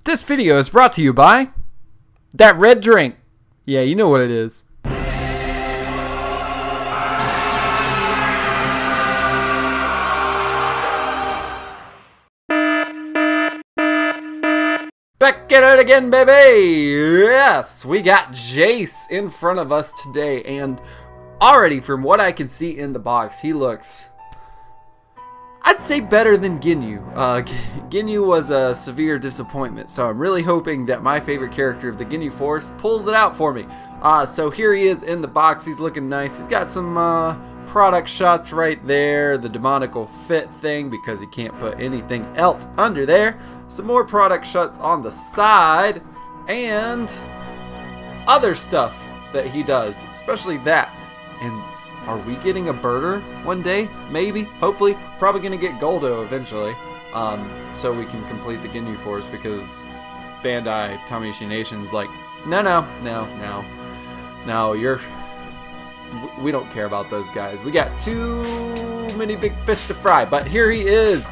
This video is brought to you by that red drink. Yeah, you know what it is. Back at it again, baby! Yes, we got Jeice in front of us today, and already from what I can see in the box, he looks, I'd say, better than Ginyu. Ginyu was a severe disappointment, so I'm really hoping that my favorite character of the Ginyu Force pulls it out for me. So here he is in the box. He's looking nice. He's got some product shots right there, the Demonical fit thing, because he can't put anything else under there. Some more product shots on the side, and other stuff that he does, especially that. And are we getting a birder one day? Maybe, hopefully. Probably gonna get Goldo eventually, so we can complete the Ginyu Force, because Bandai Tamashii Nation's like, no, we don't care about those guys. We got too many big fish to fry. But here he is.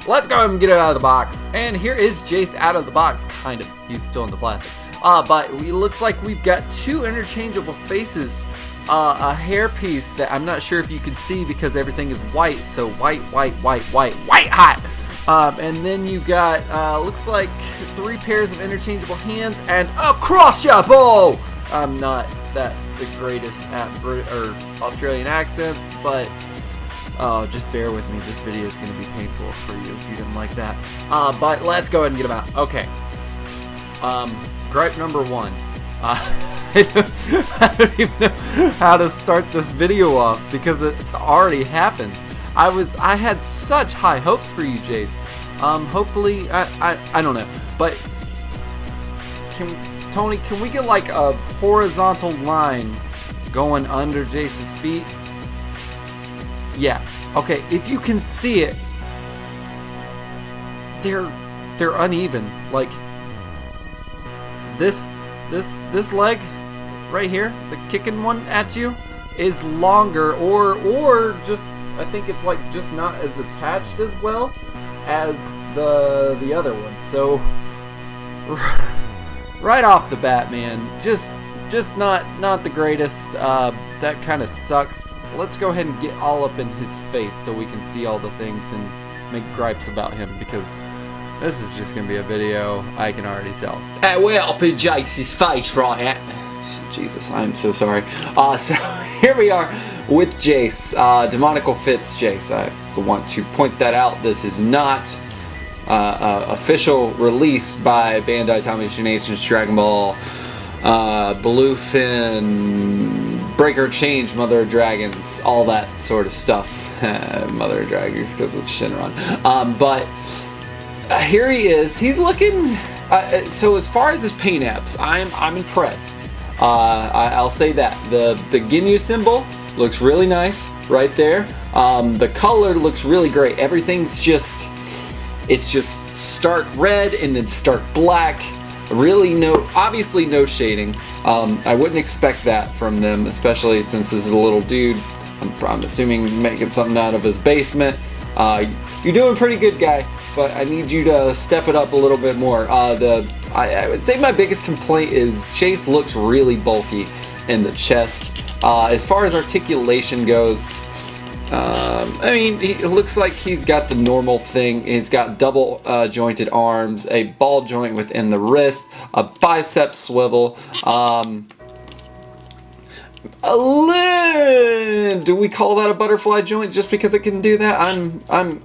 Let's go ahead and get it out of the box. And here is Jeice out of the box, kind of. He's still in the plastic. But it looks like we've got two interchangeable faces. A hair piece that I'm not sure if you can see because everything is white. So white hot. And then you got, looks like 3 pairs of interchangeable hands and a cross-shabow. I'm not the greatest at Australian accents, but just bear with me. This video is going to be painful for you if you didn't like that. But let's go ahead and get them out. Okay. Gripe number 1. I don't even know how to start this video off because it's already happened. I had such high hopes for you, Jeice. Hopefully, I don't know, but Tony, can we get like a horizontal line going under Jeice's feet? Yeah. Okay. If you can see it, they're uneven. Like this leg right here, the kicking one at you, is longer, or just, I think it's like just not as attached as well as the other one. So right off the bat, man, just not the greatest. That kind of sucks. Let's go ahead and get all up in his face so we can see all the things and make gripes about him, because this is just gonna be a video I can already tell. We're up in Jeice's face right now. Jesus, I'm so sorry. So here we are with Jeice. Demonical fits Jeice. I want to point that out. This is not official release by Bandai Tamashii Nation's Dragon Ball, Bluefin, Breaker Change, Mother of Dragons, all that sort of stuff. Mother of Dragons because it's Shinron. But here he is. He's looking. So as far as his paint apps, I'm impressed. I'll say that the Ginyu symbol looks really nice right there. The color looks really great. Everything's just, it's just stark red and then stark black. Really obviously no shading. I wouldn't expect that from them, especially since this is a little dude. I'm assuming making something out of his basement. You're doing pretty good, guy, but I need you to step it up a little bit more. I would say my biggest complaint is Jeice looks really bulky in the chest. As far as articulation goes, I mean, it looks like he's got the normal thing. He's got double jointed arms, a ball joint within the wrist, a bicep swivel. Do we call that a butterfly joint just because it can do that? I'm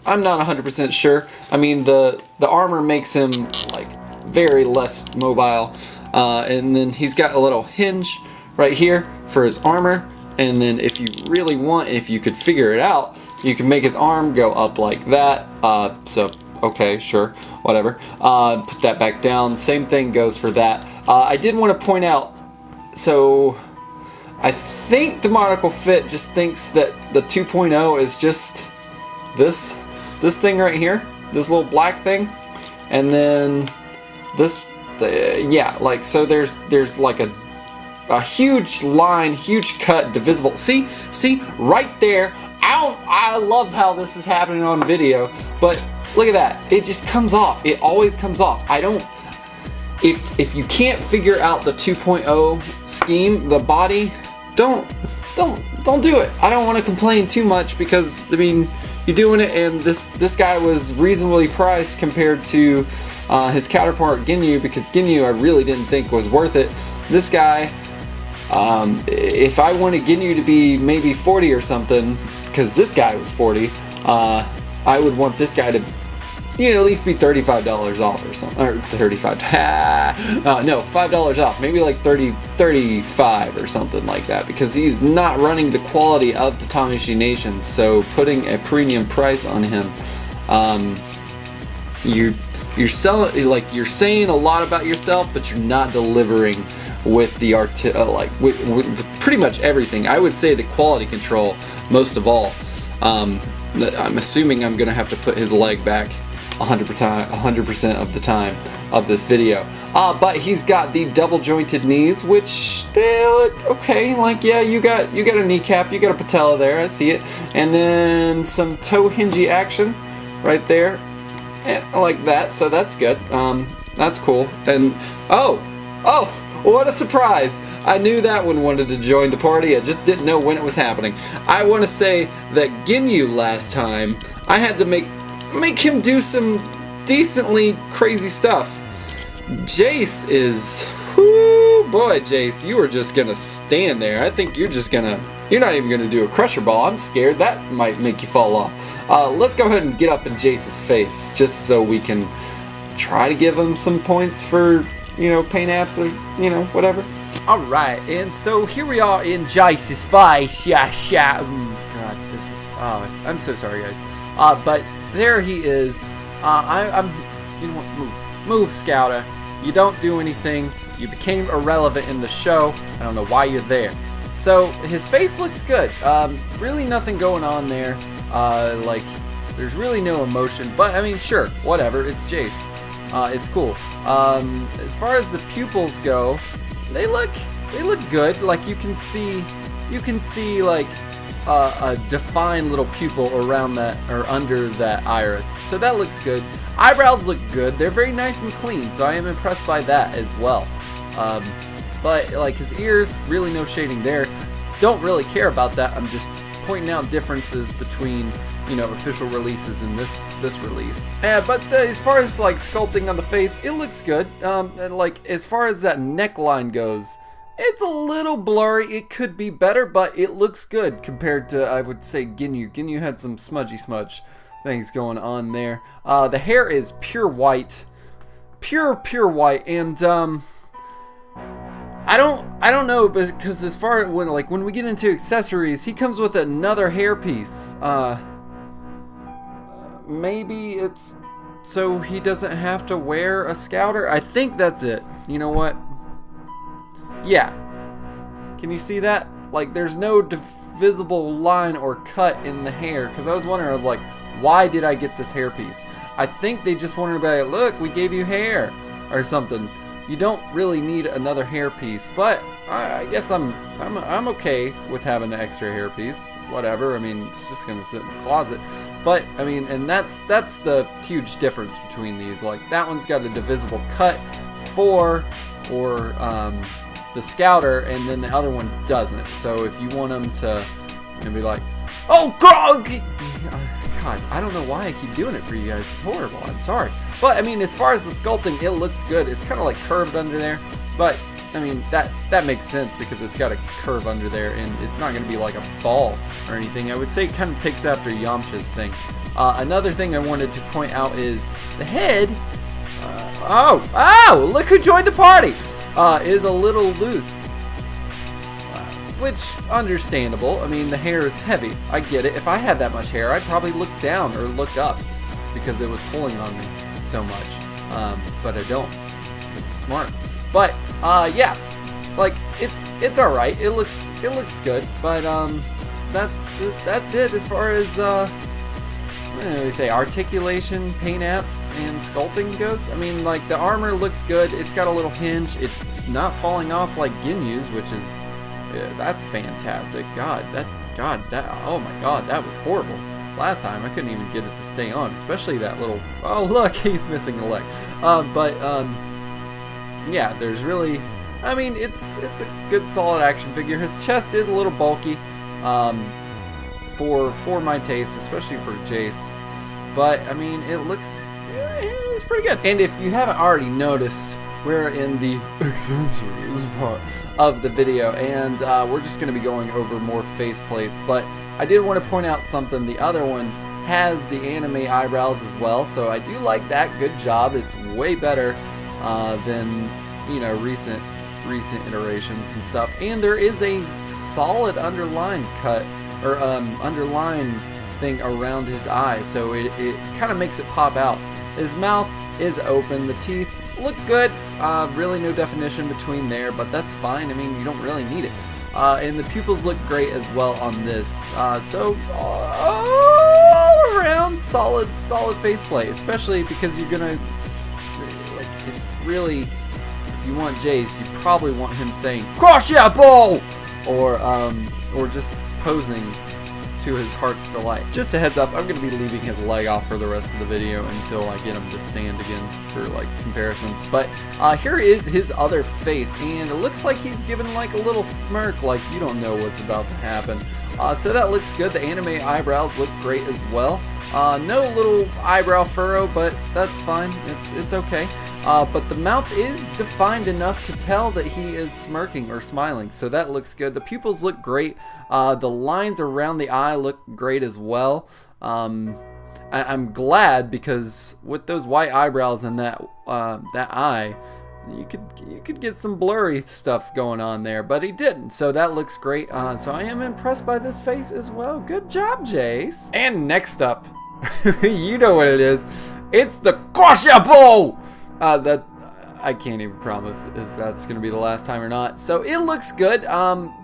not 100% sure. I mean, the armor makes him like very less mobile, and then he's got a little hinge right here for his armor. And then if you really want, if you could figure it out, you can make his arm go up like that. So okay, sure, whatever. Put that back down. Same thing goes for that. I did want to point out, so I think Demonical Fit just thinks that the 2.0 is just this thing right here, this little black thing, and then this, yeah, like, so there's like a huge line, huge cut, divisible. See, right there. I love how this is happening on video, but look at that. It just comes off. It always comes off. if you can't figure out the 2.0 scheme, the body, don't do it. I don't want to complain too much because I mean you're doing it, and this guy was reasonably priced compared to his counterpart Ginyu, because Ginyu I really didn't think was worth it. This guy, if I wanted Ginyu to be maybe 40 or something, because this guy was 40, I would want this guy to at least be $35 off or something, or 35. No, $5 off, maybe like 35 or something like that, because he's not running the quality of the Tamashii Nations. So putting a premium price on him, you're selling, like, you're saying a lot about yourself, but you're not delivering with the with pretty much everything. I would say the quality control most of all. I'm assuming I'm gonna have to put his leg back 100% of the time of this video. But he's got the double jointed knees, which they look okay. Like, yeah, you got a kneecap, you got a patella there, I see it, and then some toe hingy action right there, like that. So that's good. That's cool. And oh, what a surprise! I knew that one wanted to join the party, I just didn't know when it was happening. I want to say that Ginyu last time, I had to make him do some decently crazy stuff. Jeice is, whoo boy, Jeice, you are just gonna stand there. I think you're not even gonna do a crusher ball. I'm scared that might make you fall off. Let's go ahead and get up in Jeice's face, just so we can try to give him some points for, paint apps or, whatever. Alright, and so here we are in Jeice's face. God, this is, I'm so sorry, guys. But there he is. Move, Scouter. You don't do anything. You became irrelevant in the show. I don't know why you're there. So his face looks good. Really nothing going on there. Like, there's really no emotion. But I mean, sure, whatever. It's Jeice. It's cool. As far as the pupils go, they look good. Like, you can see like a defined little pupil around that, or under that iris. So that looks good. Eyebrows look good. They're very nice and clean, so I am impressed by that as well. But like his ears, really no shading there. Don't really care about that. I'm just pointing out differences between official releases and this release. But as far as like sculpting on the face, it looks good. And like as far as that neckline goes, it's a little blurry. It could be better, but it looks good compared to, I would say, Ginyu. Ginyu had some smudge things going on there. The hair is pure white, pure white, and I don't know, because as far when we get into accessories, he comes with another hairpiece. Maybe it's so he doesn't have to wear a scouter. I think that's it. You know what? Yeah. Can you see that? Like, there's no visible line or cut in the hair, because I was wondering, I was like, why did I get this hairpiece? I think they just wanted to be like, look, we gave you hair or something. You don't really need another hairpiece, but I guess I'm okay with having an extra hairpiece. It's whatever. I mean, it's just gonna sit in the closet. But I mean, and that's the huge difference between these. Like, that one's got a divisible cut for the scouter, and then the other one doesn't. So if you want them to be like, oh God, I don't know why I keep doing it for you guys. It's horrible. I'm sorry. But I mean, as far as the sculpting, it looks good. It's kind of like curved under there, but I mean, that makes sense because it's got a curve under there, and it's not going to be like a ball or anything. I would say it kind of takes after Yamcha's thing. Another thing I wanted to point out is the head. Oh! Look who joined the party! Is a little loose. Which, understandable. I mean, the hair is heavy. I get it. If I had that much hair, I'd probably look down or look up because it was pulling on me so much. But I don't. I'm smart. But yeah, like it's all right. It looks good. But that's it as far as what do we say, articulation, paint apps, and sculpting goes. I mean, like, the armor looks good. It's got a little hinge. It's not falling off like Ginyu's, which is that's fantastic. Oh my God, that was horrible. Last time I couldn't even get it to stay on, especially that little. Oh look, he's missing a leg. But yeah, there's really, I mean, it's a good solid action figure. His chest is a little bulky for my taste, especially for Jeice. But I mean, it looks, it's pretty good. And if you haven't already noticed, we're in the accessories part of the video, and we're just going to be going over more faceplates. But I did want to point out something. The other one has the anime eyebrows as well, so I do like that. Good job. It's way better than, you know, recent iterations and stuff. And there is a solid underline cut or underline thing around his eye, so it kind of makes it pop out. His mouth is open. The teeth look good. Really no definition between there, but that's fine. I mean, you don't really need it. And the pupils look great as well on this. So all around solid faceplate, especially because you're gonna, like, if you want Jeice, you probably want him saying "Crush that ball," or just posing to his heart's delight. Just a heads up, I'm going to be leaving his leg off for the rest of the video until I get him to stand again for like comparisons. But here is his other face, and it looks like he's given like a little smirk, like you don't know what's about to happen. So that looks good. The anime eyebrows look great as well. No little eyebrow furrow, but that's fine. It's okay. But the mouth is defined enough to tell that he is smirking or smiling, so that looks good. The pupils look great. The lines around the eye look great as well. I'm glad, because with those white eyebrows and that eye, you could get some blurry stuff going on there, but he didn't, so that looks great. So I am impressed by this face as well. Good job, Jeice. And next up, you know what it is. It's the Quashable! That I can't even promise if that's going to be the last time or not. So it looks good.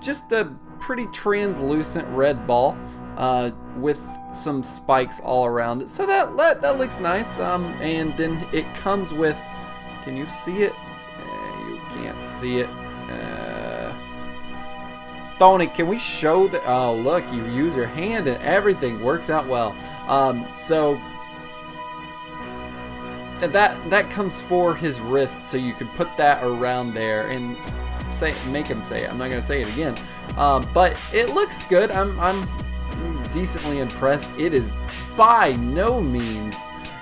Just a pretty translucent red ball with some spikes all around it. So that looks nice. And then it comes with, can you see it? You can't see it. Tony, can we show that? Oh, look, you use your hand and everything works out well. So that comes for his wrist, so you could put that around there and make him say it. I'm not gonna say it again, but it looks good. I'm decently impressed. It is by no means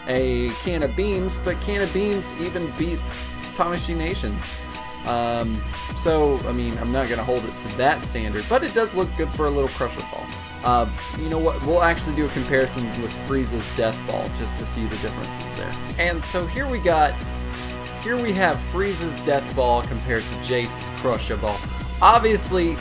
a can of beams, but can of beams even beats Tamashii Nations. So I mean, I'm not gonna hold it to that standard, but it does look good for a little crusher ball. You know what, we'll actually do a comparison with Frieza's Death Ball just to see the differences there. And so here we have Frieza's Death Ball compared to Jeice's Crusher Ball. Obviously,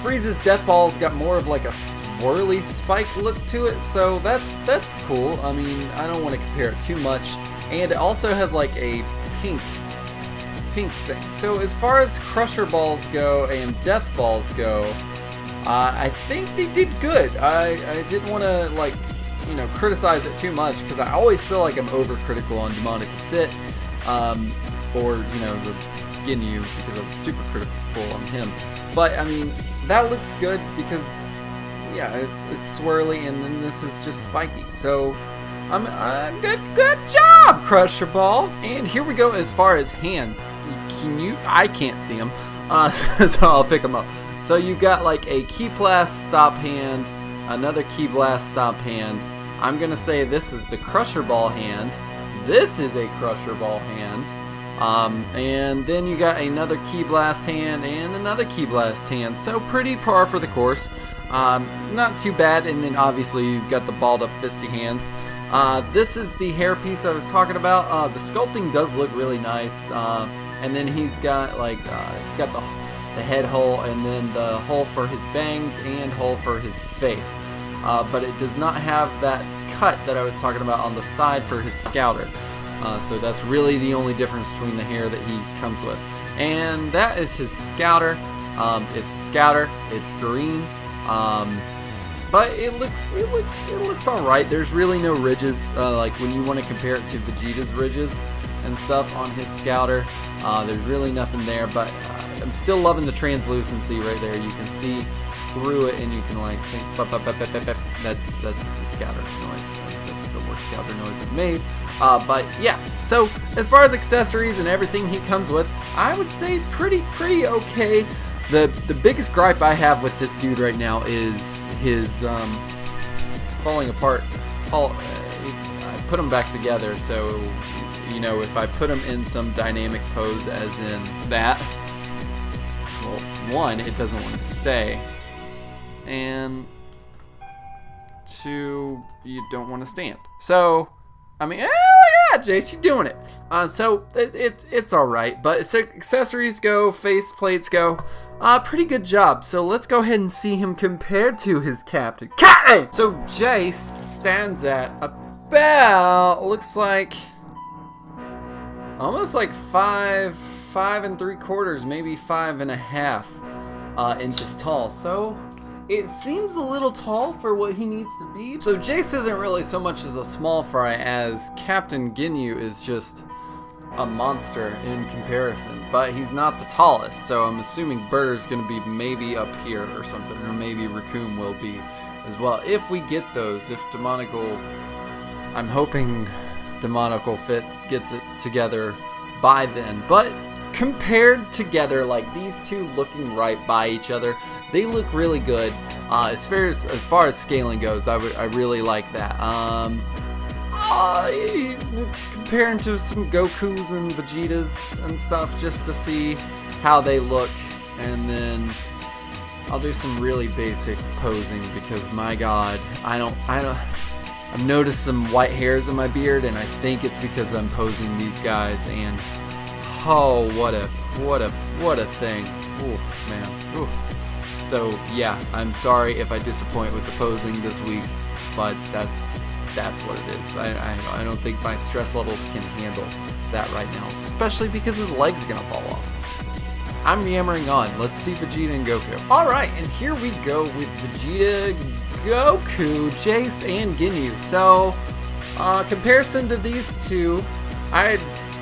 Frieza's Death Ball's got more of like a swirly spike look to it, so that's cool. I mean, I don't want to compare it too much. And it also has like a pink thing. So as far as Crusher Balls go and Death Balls go, I think they did good. I didn't want to, like, you know, criticize it too much, because I always feel like I'm overcritical on Demonical Fit, or, you know, the Ginyu, because I'm super critical on him. But I mean, that looks good because, yeah, it's swirly, and then this is just spiky. So I'm good job, Crusher Ball. And here we go as far as hands. I can't see them, so I'll pick them up. So you got like a Key Blast stop hand, another Key Blast stop hand. I'm gonna say this is the Crusher Ball hand. This is a Crusher Ball hand. And then you got another Key Blast hand and another Key Blast hand. So pretty par for the course. Not too bad. And then obviously you've got the balled up fisty hands. This is the hairpiece I was talking about. The sculpting does look really nice. And then he's got like, it's got the head hole, and then the hole for his bangs and hole for his face. But it does not have that cut that I was talking about on the side for his scouter. So that's really the only difference between the hair that he comes with. And that is his scouter. It's a scouter. It's green. But it looks all right. There's really no ridges. Like when you want to compare it to Vegeta's ridges and stuff on his scouter, there's really nothing there. But I'm still loving the translucency right there. You can see through it, and you can like sing. That's the scouter noise. That's the more scouter noise I've made. But yeah, so as far as accessories and everything he comes with, I would say pretty okay. The biggest gripe I have with this dude right now is his falling apart. I put him back together, so you know, if I put him in some dynamic pose, as in that, well, one, it doesn't want to stay, and two, you don't want to stand. So, I mean, yeah, Jeice, you're doing it. So it's all right, but it's accessories go, face plates go. Pretty good job. So let's go ahead and see him compared to his captain. So Jeice stands at about, looks like, almost like 5 3/4, maybe 5.5 inches tall. So it seems a little tall for what he needs to be. So Jeice isn't really so much as a small fry as Captain Ginyu is just a monster in comparison, but he's not the tallest, so I'm assuming Birder's going to be maybe up here or something, or maybe Raccoon will be as well, if we get those. If Demonical, I'm hoping Demonical gets it together by then, but compared together, like these two looking right by each other, they look really good. As far as scaling goes, I really like that. Comparing to some Gokus and Vegetas and stuff, just to see how they look, and then I'll do some really basic posing because my God, I've noticed some white hairs in my beard, and I think it's because I'm posing these guys, and oh, what a thing. Ooh, man. Ooh. So yeah, I'm sorry if I disappoint with the posing this week, but that's what it is. I don't think my stress levels can handle that right now, especially because his leg's gonna fall off. I'm yammering on. Let's see Vegeta and Goku. Alright, and here we go with Vegeta, Goku, Jeice, and Ginyu. So, comparison to these two,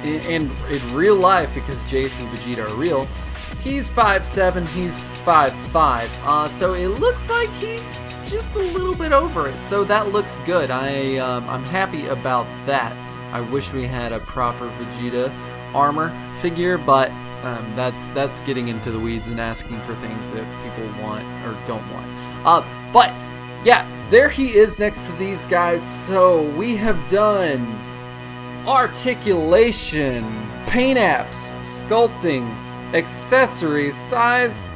in real life, because Jeice and Vegeta are real, he's 5'7", he's 5'5". So it looks like he's just a little bit over it, so that looks good. I'm happy about that. I wish we had a proper Vegeta armor figure, but that's getting into the weeds and asking for things that people want or don't want. But yeah, there he is next to these guys. So we have done articulation, paint apps, sculpting, accessories, size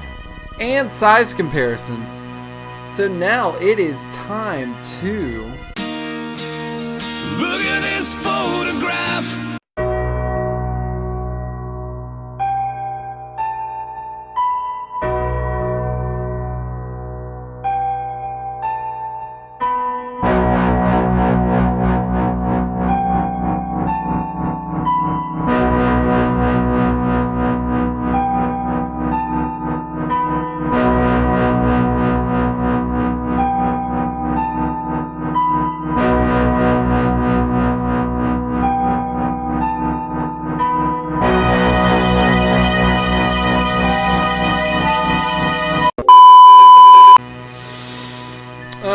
comparisons. So now it is time to look at this photograph.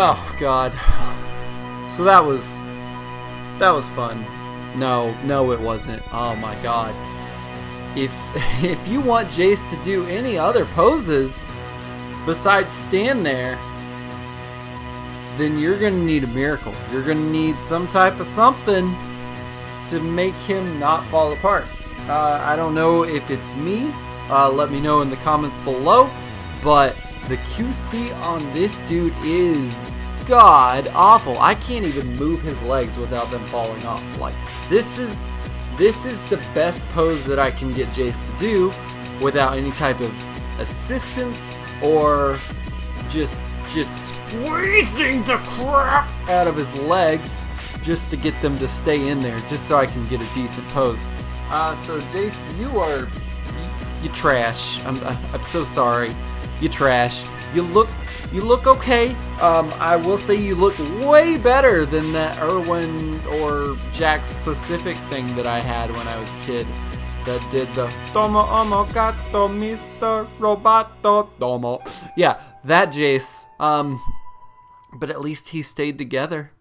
oh God. So that was fun. No, it wasn't. Oh my God. If you want Jeice to do any other poses besides stand there, then you're gonna need a miracle. You're gonna need some type of something to make him not fall apart. I don't know if it's me. Let me know in the comments below. But the QC on this dude is god awful. I can't even move his legs without them falling off. Like, this is the best pose that I can get Jeice to do without any type of assistance or just squeezing the crap out of his legs just to get them to stay in there, just so I can get a decent pose. So Jeice, you trash. I'm so sorry. You trash. You look okay. I will say you look way better than that Erwin or Jack specific thing that I had when I was a kid that did the Tomo Omo Gato Mr. Roboto Tomo. Yeah, that Jeice. But at least he stayed together.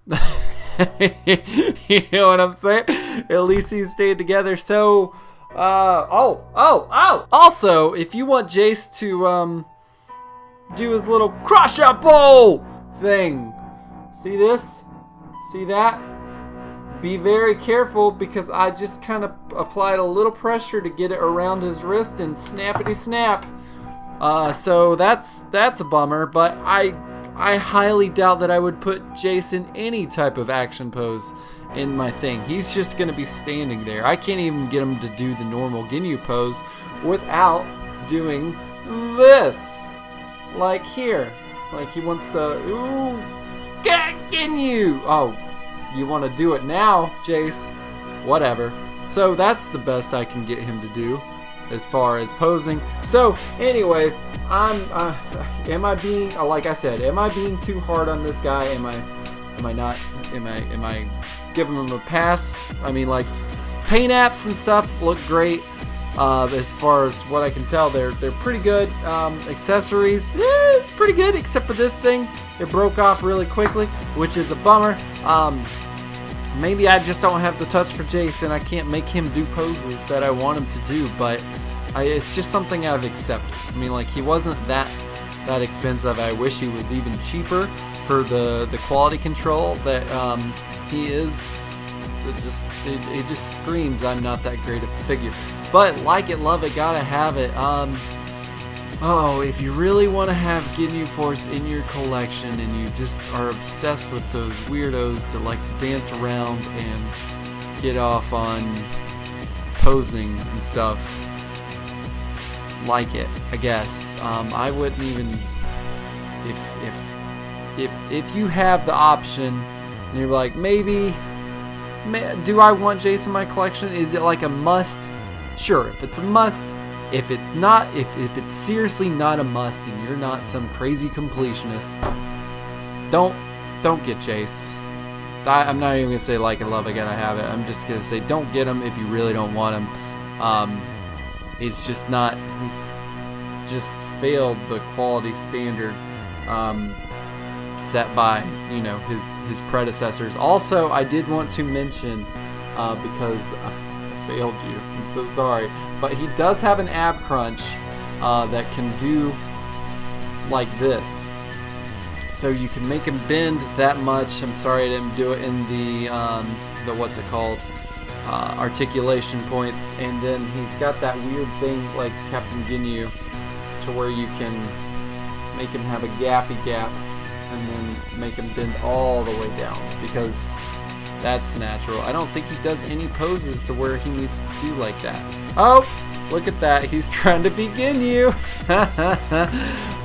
You know what I'm saying? At least he stayed together. So, also, if you want Jeice to, do his little crush up bowl thing. See this? See that? Be very careful because I just kind of applied a little pressure to get it around his wrist and snappity snap. So that's a bummer, but I highly doubt that I would put Jeice in any type of action pose in my thing. He's just going to be standing there. I can't even get him to do the normal Ginyu pose without doing this. Like here. Like he wants to, ooh, get Ginyu. Oh, you want to do it now, Jeice? Whatever. So that's the best I can get him to do as far as posing. So anyways, am I being, like I said, am I being too hard on this guy? Am I not, am I giving him a pass? I mean, like, paint apps and stuff look great. As far as what I can tell, they're pretty good. Accessories, it's pretty good, except for this thing. It broke off really quickly, which is a bummer. Maybe I just don't have the touch for Jeice, and I can't make him do poses that I want him to do. But it's just something I've accepted. I mean, like, he wasn't that expensive. I wish he was even cheaper for the quality control that he is. It just screams I'm not that great of a figure. But like it, love it, gotta have it. Oh, if you really want to have Ginyu Force in your collection and you just are obsessed with those weirdos that like to dance around and get off on posing and stuff, like it, I guess. I wouldn't even, if you have the option and you're like, maybe, do I want Jeice in my collection? Is it like a must? Sure, if it's a must. If it's not, if it's seriously not a must and you're not some crazy completionist, don't get Jeice. I'm not even gonna say like it, love it, gotta have it. I'm just gonna say don't get him if you really don't want him. He's just not. He's just failed the quality standard set by his predecessors. Also, I did want to mention because I failed you. I'm so sorry, but he does have an ab crunch that can do like this. So you can make him bend that much. I'm sorry I didn't do it in the what's it called, articulation points. And then he's got that weird thing like Captain Ginyu, to where you can make him have a gappy gap and then make him bend all the way down, because that's natural. I don't think he does any poses to where he needs to do like that. Oh, look at that. He's trying to be Ginyu.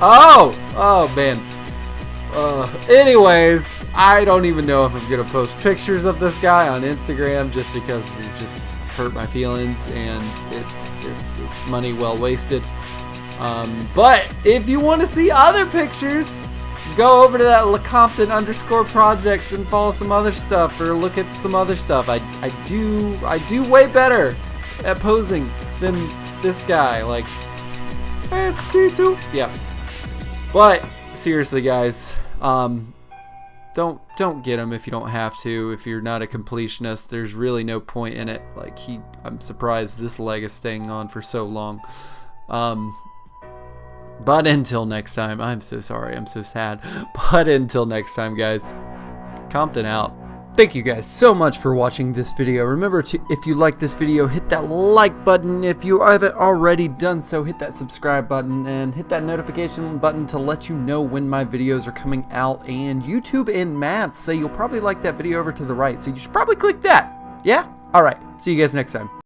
Oh man. Anyways, I don't even know if I'm gonna post pictures of this guy on Instagram, just because it just hurt my feelings and it's money well wasted. But if you want to see other pictures, go over to that LeCompton _projects and follow some other stuff, or look at some other stuff. I do way better at posing than this guy. Like, ST2. Yeah. But seriously, guys, don't get him if you don't have to. If you're not a completionist, there's really no point in it. Like, I'm surprised this leg is staying on for so long. But until next time, I'm so sorry, I'm so sad. But until next time, guys, Compton out. Thank you guys so much for watching this video. Remember to, if you like this video, hit that like button. If you haven't already done so, hit that subscribe button and hit that notification button to let you know when my videos are coming out. And YouTube and math say you'll probably like that video over to the right, so you should probably click that. Yeah? Alright, see you guys next time.